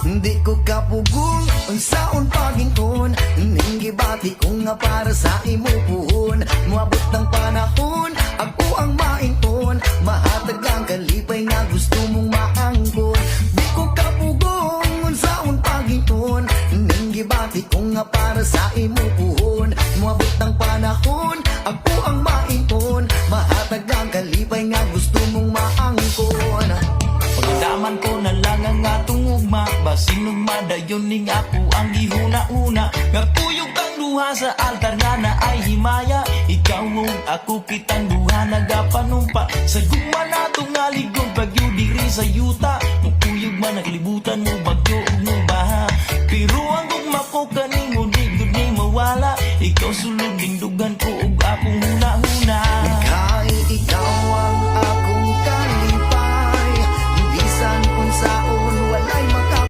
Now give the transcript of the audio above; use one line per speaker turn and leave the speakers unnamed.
Di ko kapugong unsaon paginton, ning gibati ko nga para sa imo puhon. Moabot ng panahon, ako ang mainton, mahatag ang kalipay nga gusto mong maangkon. Di ko kapugong unsaon paginton, ning gibati ko nga para sa imo puhon. Moabot ng panahon, ako ang mainton, mahatag ang kalipay nga gusto mong maangkon.
Pagdaman ko na lang ang atong ugma, basin ug madayon ning ako ang gihuna-una. Nga tuyog kang duha sa altar nga na ay himaya, ikaw ug ako kitang duha nagapanumpa. Sa gugma nato nga ligong pagyo diri sa yuta, mukuyog man naglibutan mo bagyo